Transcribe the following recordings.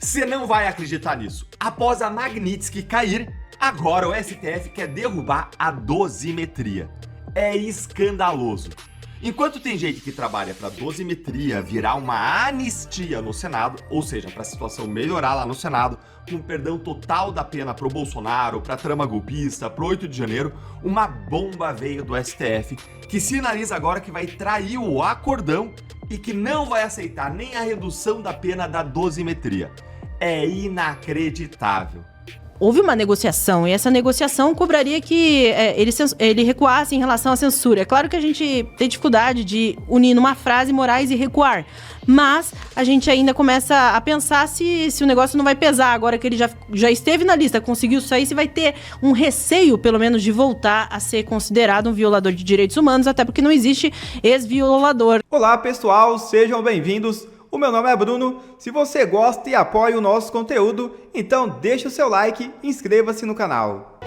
Você não vai acreditar nisso. Após a Magnitsky cair, agora o STF quer derrubar a dosimetria. É escandaloso. Enquanto tem gente que trabalha para a dosimetria virar uma anistia no Senado, ou seja, para a situação melhorar lá no Senado, com perdão total da pena pro Bolsonaro, pra trama golpista, pro 8 de janeiro, uma bomba veio do STF que sinaliza agora que vai trair o acordão e que não vai aceitar nem a redução da pena da dosimetria. É inacreditável. Houve uma negociação e essa negociação cobraria que ele recuasse em relação à censura. É claro que a gente tem dificuldade de unir numa frase Moraes e recuar, mas a gente ainda começa a pensar se o negócio não vai pesar agora que ele já esteve na lista, conseguiu sair, se vai ter um receio, pelo menos, de voltar a ser considerado um violador de direitos humanos, até porque não existe ex-violador. Olá pessoal, sejam bem-vindos. O meu nome é Bruno. Se você gosta e apoia o nosso conteúdo, então deixa o seu like e inscreva-se no canal.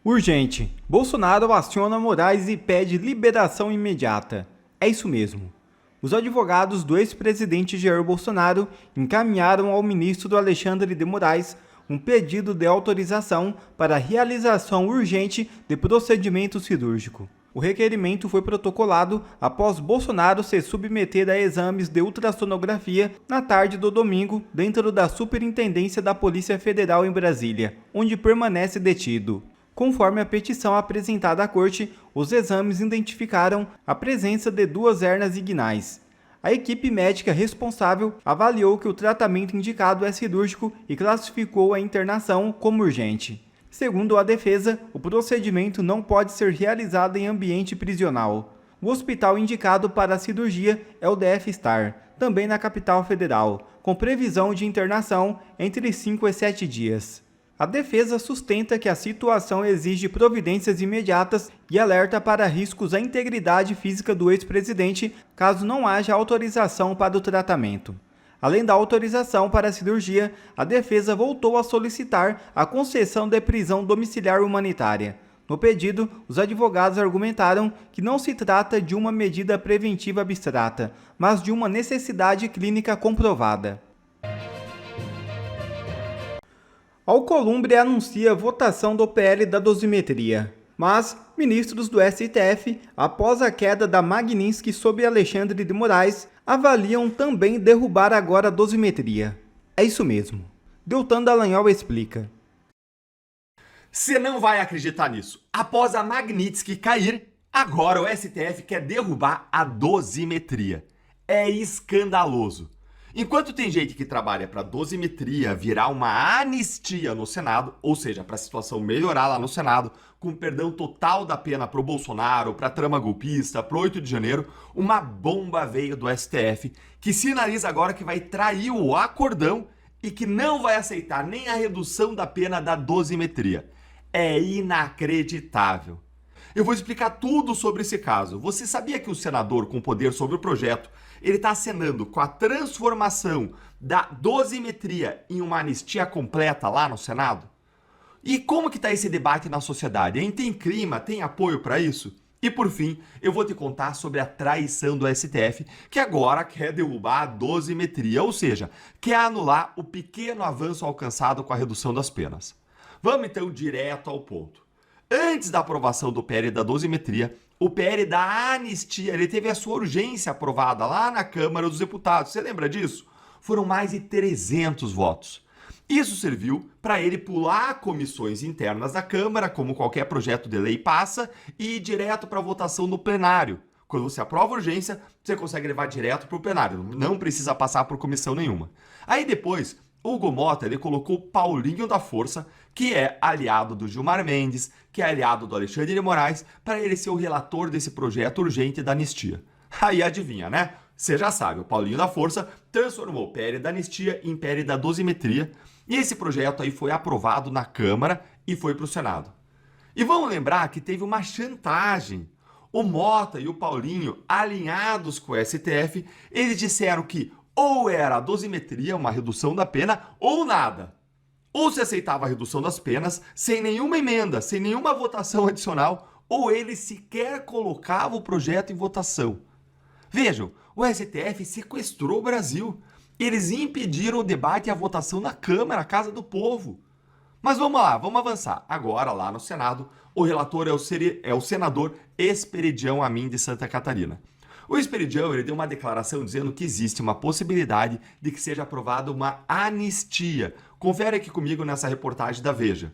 Urgente. Bolsonaro aciona Moraes e pede liberação imediata. É isso mesmo. Os advogados do ex-presidente Jair Bolsonaro encaminharam ao ministro Alexandre de Moraes um pedido de autorização para a realização urgente de procedimento cirúrgico. O requerimento foi protocolado após Bolsonaro se submeter a exames de ultrassonografia na tarde do domingo dentro da Superintendência da Polícia Federal em Brasília, onde permanece detido. Conforme a petição apresentada à corte, os exames identificaram a presença de 2 hérnias inguinais. A equipe médica responsável avaliou que o tratamento indicado é cirúrgico e classificou a internação como urgente. Segundo a defesa, o procedimento não pode ser realizado em ambiente prisional. O hospital indicado para a cirurgia é o DF-Star, também na capital federal, com previsão de internação entre 5 e 7 dias. A defesa sustenta que a situação exige providências imediatas e alerta para riscos à integridade física do ex-presidente caso não haja autorização para o tratamento. Além da autorização para a cirurgia, a defesa voltou a solicitar a concessão de prisão domiciliar humanitária. No pedido, os advogados argumentaram que não se trata de uma medida preventiva abstrata, mas de uma necessidade clínica comprovada. Alcolumbre anuncia votação do PL da dosimetria, mas ministros do STF, após a queda da Magnitsky sob Alexandre de Moraes, avaliam também derrubar agora a dosimetria. É isso mesmo. Deltan Dallagnol explica. Você não vai acreditar nisso. Após a Magnitsky cair, agora o STF quer derrubar a dosimetria. É escandaloso. Enquanto tem gente que trabalha para a dosimetria virar uma anistia no Senado, ou seja, para a situação melhorar lá no Senado, com perdão total da pena pro Bolsonaro, pra trama golpista, pro 8 de janeiro, uma bomba veio do STF que sinaliza agora que vai trair o acordão e que não vai aceitar nem a redução da pena da dosimetria. É inacreditável. Eu vou explicar tudo sobre esse caso. Você sabia que o senador com poder sobre o projeto, ele está acenando com a transformação da dosimetria em uma anistia completa lá no Senado? E como que está esse debate na sociedade, hein? Tem clima, tem apoio para isso? E por fim, eu vou te contar sobre a traição do STF, que agora quer derrubar a dosimetria, ou seja, quer anular o pequeno avanço alcançado com a redução das penas. Vamos então direto ao ponto. Antes da aprovação do PL da dosimetria, o PL da anistia, ele teve a sua urgência aprovada lá na Câmara dos Deputados. Você lembra disso? Foram mais de 300 votos. Isso serviu para ele pular comissões internas da Câmara, como qualquer projeto de lei passa, e ir direto para a votação no plenário. Quando você aprova a urgência, você consegue levar direto para o plenário, não precisa passar por comissão nenhuma. Aí depois, Hugo Mota, ele colocou Paulinho da Força, que é aliado do Gilmar Mendes, que é aliado do Alexandre de Moraes, para ele ser o relator desse projeto urgente da anistia. Aí adivinha, né? Você já sabe, o Paulinho da Força transformou o PL da anistia em PL da dosimetria, e esse projeto aí foi aprovado na Câmara e foi para o Senado. E vamos lembrar que teve uma chantagem. O Mota e o Paulinho, alinhados com o STF, eles disseram que ou era a dosimetria, uma redução da pena, ou nada. Ou se aceitava a redução das penas sem nenhuma emenda, sem nenhuma votação adicional, ou ele sequer colocava o projeto em votação. Vejam, o STF sequestrou o Brasil. Eles impediram o debate e a votação na Câmara, a Casa do Povo. Mas vamos lá, vamos avançar. Agora, lá no Senado, o relator é o senador Esperidião Amin de Santa Catarina. O Esperidião ele deu uma declaração dizendo que existe uma possibilidade de que seja aprovada uma anistia. Confere aqui comigo nessa reportagem da Veja.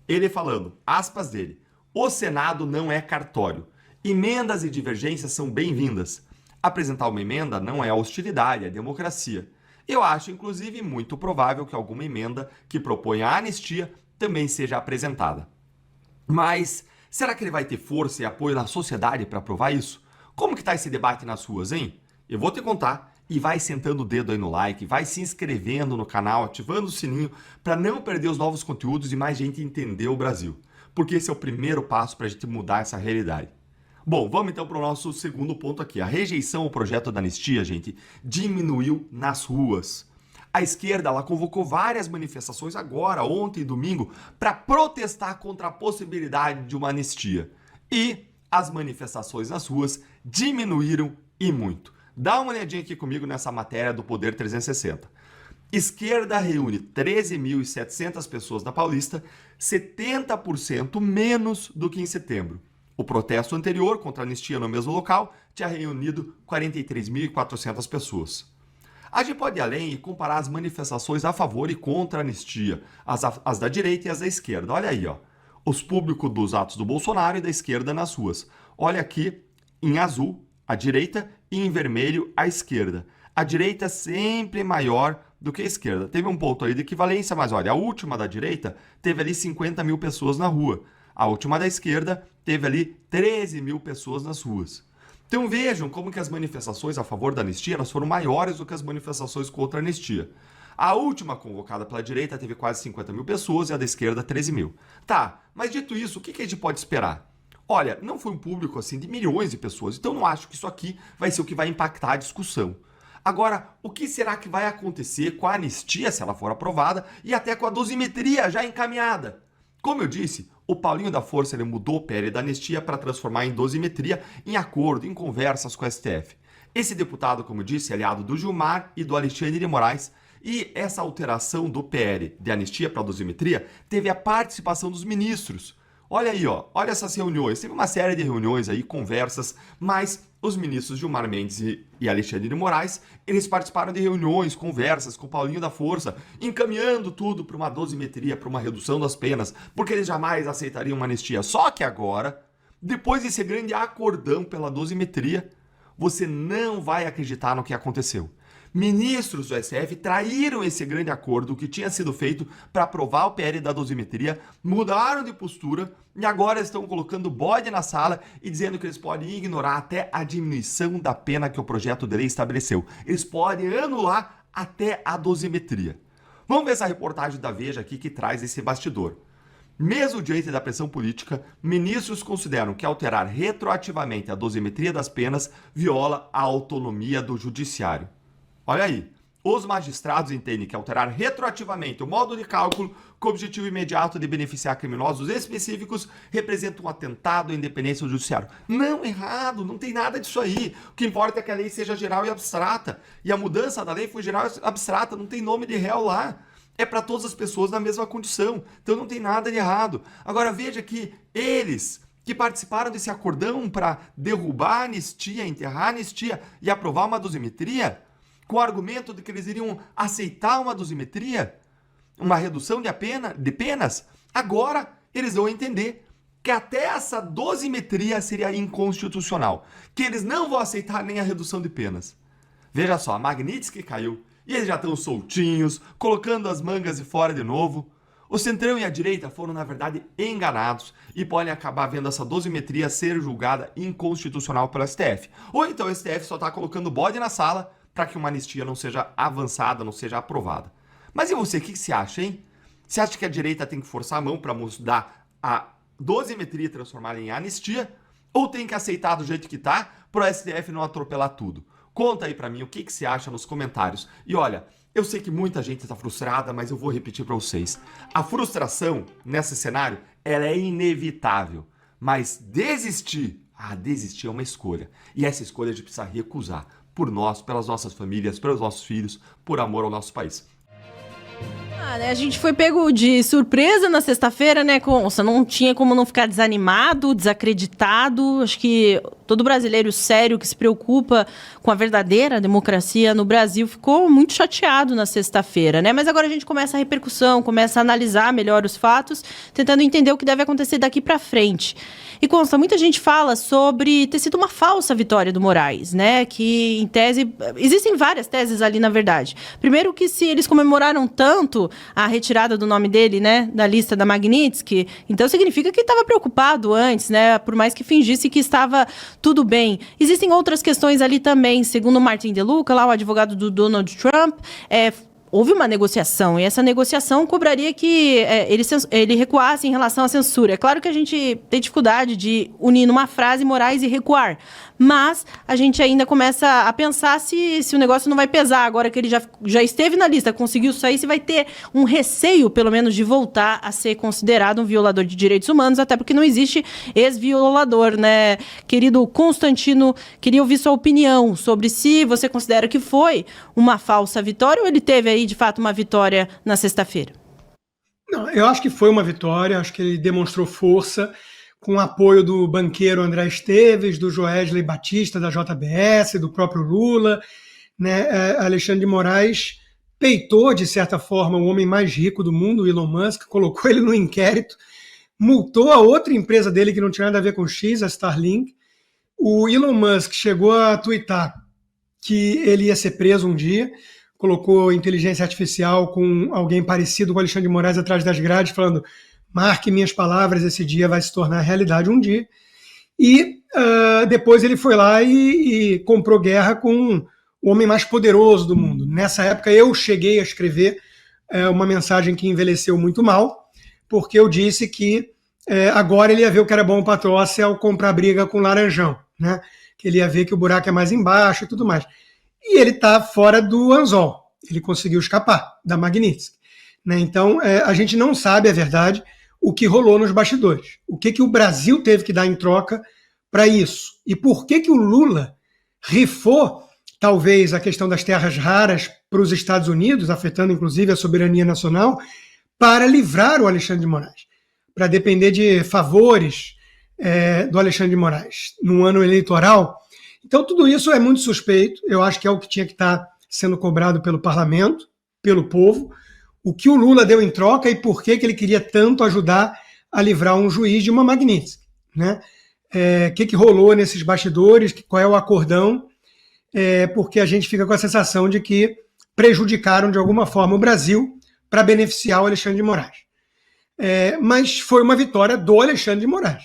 Ele falando, aspas dele, o Senado não é cartório. Emendas e divergências são bem-vindas. Apresentar uma emenda não é hostilidade, é democracia. Eu acho, inclusive, muito provável que alguma emenda que proponha a anistia também seja apresentada. Mas será que ele vai ter força e apoio na sociedade para aprovar isso? Como que está esse debate nas ruas, hein? Eu vou te contar e vai sentando o dedo aí no like, vai se inscrevendo no canal, ativando o sininho para não perder os novos conteúdos e mais gente entender o Brasil. Porque esse é o primeiro passo para a gente mudar essa realidade. Bom, vamos então para o nosso segundo ponto aqui. A rejeição ao projeto da anistia, gente, diminuiu nas ruas. A esquerda ela convocou várias manifestações agora, ontem e domingo, para protestar contra a possibilidade de uma anistia. E as manifestações nas ruas diminuíram e muito. Dá uma olhadinha aqui comigo nessa matéria do Poder 360. Esquerda reúne 13.700 pessoas na Paulista, 70% menos do que em setembro. O protesto anterior contra a anistia no mesmo local tinha reunido 43.400 pessoas. A gente pode ir além e comparar as manifestações a favor e contra a anistia, as da direita e as da esquerda. Olha aí, ó, os públicos dos atos do Bolsonaro e da esquerda nas ruas. Olha aqui, em azul, a direita, e em vermelho, a esquerda. A direita sempre maior do que a esquerda. Teve um ponto aí de equivalência, mas olha, a última da direita teve ali 50 mil pessoas na rua. A última da esquerda teve ali 13 mil pessoas nas ruas. Então vejam como que as manifestações a favor da anistia elas foram maiores do que as manifestações contra a anistia. A última convocada pela direita teve quase 50 mil pessoas e a da esquerda 13 mil. Tá, mas dito isso, o que a gente pode esperar? Olha, não foi um público assim de milhões de pessoas, então não acho que isso aqui vai ser o que vai impactar a discussão. Agora, o que será que vai acontecer com a anistia, se ela for aprovada, e até com a dosimetria já encaminhada? Como eu disse, o Paulinho da Força ele mudou o PL da anistia para transformar em dosimetria em acordo, em conversas com o STF. Esse deputado, como eu disse, é aliado do Gilmar e do Alexandre de Moraes, e essa alteração do PL de anistia para dosimetria teve a participação dos ministros. Olha aí, ó, olha essas reuniões. Teve uma série de reuniões aí, conversas, mas os ministros Gilmar Mendes e Alexandre de Moraes, eles participaram de reuniões, conversas com o Paulinho da Força, encaminhando tudo para uma dosimetria, para uma redução das penas, porque eles jamais aceitariam uma anistia. Só que agora, depois desse grande acordão pela dosimetria, você não vai acreditar no que aconteceu. Ministros do STF traíram esse grande acordo que tinha sido feito para aprovar o PL da dosimetria, mudaram de postura e agora estão colocando bode na sala e dizendo que eles podem ignorar até a diminuição da pena que o projeto de lei estabeleceu. Eles podem anular até a dosimetria. Vamos ver essa reportagem da Veja aqui que traz esse bastidor. Mesmo diante da pressão política, ministros consideram que alterar retroativamente a dosimetria das penas viola a autonomia do judiciário. Olha aí, os magistrados entendem que alterar retroativamente o modo de cálculo com o objetivo imediato de beneficiar criminosos específicos representa um atentado à independência do judiciário. Não, errado, não tem nada disso aí. O que importa é que a lei seja geral e abstrata. E a mudança da lei foi geral e abstrata, não tem nome de réu lá. É para todas as pessoas na mesma condição. Então não tem nada de errado. Agora veja que eles que participaram desse acordão para derrubar a anistia, enterrar a anistia e aprovar uma dosimetria, com o argumento de que eles iriam aceitar uma dosimetria, uma redução de penas, agora eles vão entender que até essa dosimetria seria inconstitucional, que eles não vão aceitar nem a redução de penas. Veja só, a Magnitsky caiu, e eles já estão soltinhos, colocando as mangas de fora de novo. O centrão e a direita foram, na verdade, enganados e podem acabar vendo essa dosimetria ser julgada inconstitucional pelo STF. Ou então o STF só está colocando bode na sala para que uma anistia não seja avançada, não seja aprovada. Mas e você, o que você acha, hein? Você acha que a direita tem que forçar a mão para mudar a dosimetria e transformá-la em anistia? Ou tem que aceitar do jeito que tá para o STF não atropelar tudo? Conta aí para mim o que você acha nos comentários. E olha, Eu sei que muita gente está frustrada, mas eu vou repetir para vocês. A frustração, nesse cenário, ela é inevitável. Mas desistir é uma escolha. E essa escolha a gente precisa recusar. Por nós, pelas nossas famílias, pelos nossos filhos, por amor ao nosso país. A gente foi pego de surpresa na sexta-feira, né, Consta? Não tinha como não ficar desanimado, desacreditado. Acho que todo brasileiro sério que se preocupa com a verdadeira democracia no Brasil ficou muito chateado na sexta-feira, né? Mas agora a gente começa a repercussão, começa a analisar melhor os fatos, tentando entender o que deve acontecer daqui para frente. E, Consta, muita gente fala sobre ter sido uma falsa vitória do Moraes, né? Que, em tese, existem várias teses ali, na verdade. Primeiro que se eles comemoraram tanto a retirada do nome dele, né, da lista da Magnitsky, então significa que estava preocupado antes, né? Por mais que fingisse que estava tudo bem. Existem outras questões ali também, segundo Martin DeLuca, lá o advogado do Donald Trump, houve uma negociação, e essa negociação cobraria que ele recuasse em relação à censura. É claro que a gente tem dificuldade de unir numa frase Moraes e recuar, mas a gente ainda começa a pensar se o negócio não vai pesar agora que ele já esteve na lista, conseguiu sair, se vai ter um receio, pelo menos, de voltar a ser considerado um violador de direitos humanos, até porque não existe ex-violador, né? Querido Constantino, queria ouvir sua opinião sobre se você considera que foi uma falsa vitória ou ele teve aí, de fato, uma vitória na sexta-feira. Não, eu acho que foi uma vitória, acho que ele demonstrou força com o apoio do banqueiro André Esteves, do Joesley Batista, da JBS, do próprio Lula, né? Alexandre de Moraes peitou, de certa forma, o homem mais rico do mundo, o Elon Musk, colocou ele no inquérito, multou a outra empresa dele que não tinha nada a ver com X, a Starlink. O Elon Musk chegou a tuitar que ele ia ser preso um dia, colocou inteligência artificial com alguém parecido com Alexandre de Moraes atrás das grades, falando: marque minhas palavras, esse dia vai se tornar realidade um dia. E depois ele foi lá e comprou guerra com o homem mais poderoso do mundo. Nessa época eu cheguei a escrever uma mensagem que envelheceu muito mal, porque eu disse que agora ele ia ver o que era bom para tosse ao comprar briga com o Laranjão, né? Que ele ia ver que o buraco é mais embaixo e tudo mais. E ele está fora do anzol, ele conseguiu escapar da Magnitsky, né? Então a gente não sabe a verdade, o que rolou nos bastidores, o que o Brasil teve que dar em troca para isso, e por que o Lula rifou talvez a questão das terras raras para os Estados Unidos, afetando inclusive a soberania nacional, para livrar o Alexandre de Moraes, para depender de favores do Alexandre de Moraes no ano eleitoral. Então tudo isso é muito suspeito, eu acho que é o que tinha que estar sendo cobrado pelo parlamento, pelo povo, o que o Lula deu em troca e por que ele queria tanto ajudar a livrar um juiz de uma Magnitsky, né? Que rolou nesses bastidores, qual é o acordão, porque a gente fica com a sensação de que prejudicaram de alguma forma o Brasil para beneficiar o Alexandre de Moraes. Mas foi uma vitória do Alexandre de Moraes.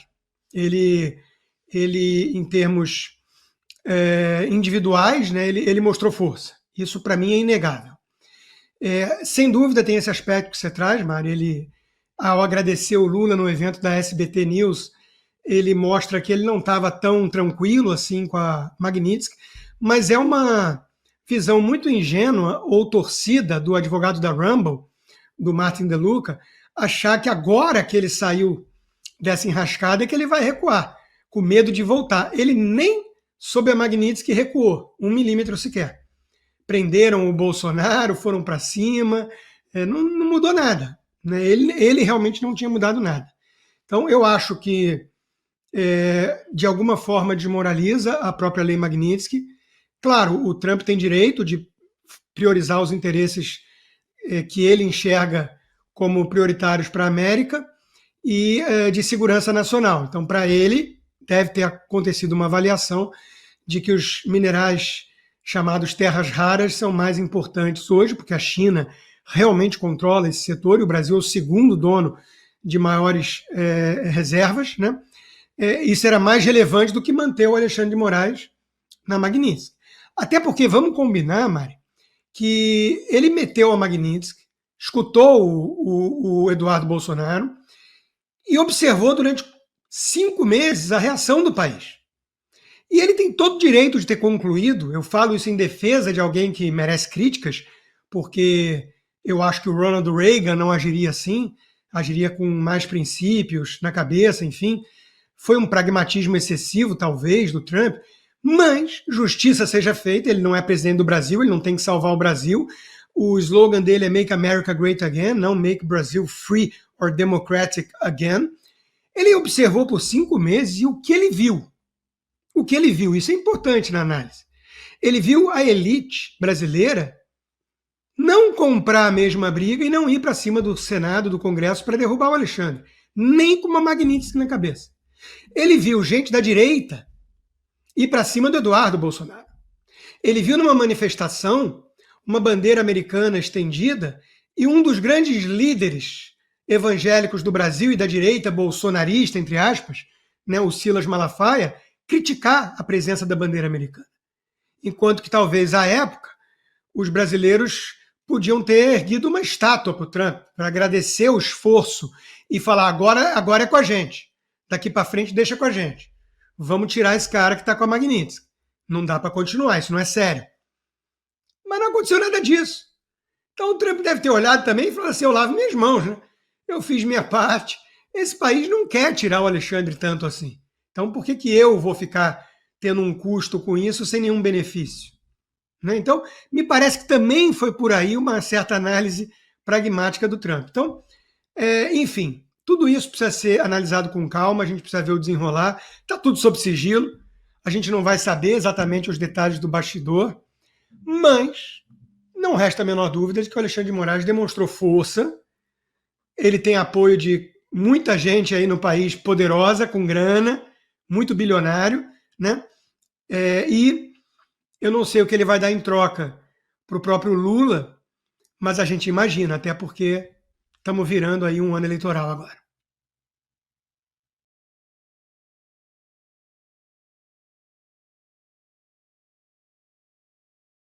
Ele em termos individuais, né, ele mostrou força. Isso para mim é inegável. Sem dúvida tem esse aspecto que você traz, Mari. Ele, ao agradecer o Lula no evento da SBT News, ele mostra que ele não estava tão tranquilo assim com a Magnitsky, mas é uma visão muito ingênua ou torcida do advogado da Rumble, do Martin DeLuca, achar que agora que ele saiu dessa enrascada é que ele vai recuar, com medo de voltar. Ele nem sob a Magnitsky recuou, 1 milímetro sequer. Prenderam o Bolsonaro, foram para cima, não mudou nada, né? Ele realmente não tinha mudado nada. Então eu acho que de alguma forma desmoraliza a própria lei Magnitsky. Claro, o Trump tem direito de priorizar os interesses que ele enxerga como prioritários para a América e de segurança nacional. Então, para ele, deve ter acontecido uma avaliação de que os minerais chamados terras raras são mais importantes hoje, porque a China realmente controla esse setor e o Brasil é o segundo dono de maiores reservas, né? Isso era mais relevante do que manter o Alexandre de Moraes na Magnitsky. Até porque, vamos combinar, Mari, que ele meteu a Magnitsky, escutou o Eduardo Bolsonaro e observou durante 5 meses a reação do país. E ele tem todo o direito de ter concluído, eu falo isso em defesa de alguém que merece críticas, porque eu acho que o Ronald Reagan não agiria assim, agiria com mais princípios na cabeça, enfim. Foi um pragmatismo excessivo, talvez, do Trump, mas justiça seja feita, ele não é presidente do Brasil, ele não tem que salvar o Brasil. O slogan dele é Make America Great Again, não Make Brazil Free or Democratic Again. Ele observou por 5 meses e o que ele viu? O que ele viu? Isso é importante na análise. Ele viu a elite brasileira não comprar a mesma briga e não ir para cima do Senado, do Congresso, para derrubar o Alexandre, nem com uma Magnitsky na cabeça. Ele viu gente da direita ir para cima do Eduardo Bolsonaro. Ele viu numa manifestação uma bandeira americana estendida e um dos grandes líderes evangélicos do Brasil e da direita bolsonarista, entre aspas, né, o Silas Malafaia, criticar a presença da bandeira americana. Enquanto que talvez à época os brasileiros podiam ter erguido uma estátua para o Trump, para agradecer o esforço e falar, agora é com a gente, daqui para frente deixa com a gente. Vamos tirar esse cara que está com a Magnitsky. Não dá para continuar, isso não é sério. Mas não aconteceu nada disso. Então o Trump deve ter olhado também e falado assim, eu lavo minhas mãos, né? Eu fiz minha parte. Esse país não quer tirar o Alexandre tanto assim. Então por que eu vou ficar tendo um custo com isso sem nenhum benefício? Né? Então, me parece que também foi por aí uma certa análise pragmática do Trump. Então, enfim, tudo isso precisa ser analisado com calma, a gente precisa ver o desenrolar. Está tudo sob sigilo, a gente não vai saber exatamente os detalhes do bastidor, mas não resta a menor dúvida de que o Alexandre de Moraes demonstrou força, ele tem apoio de muita gente aí no país poderosa, com grana, muito bilionário, né? E eu não sei o que ele vai dar em troca para o próprio Lula, mas a gente imagina, até porque estamos virando aí um ano eleitoral agora.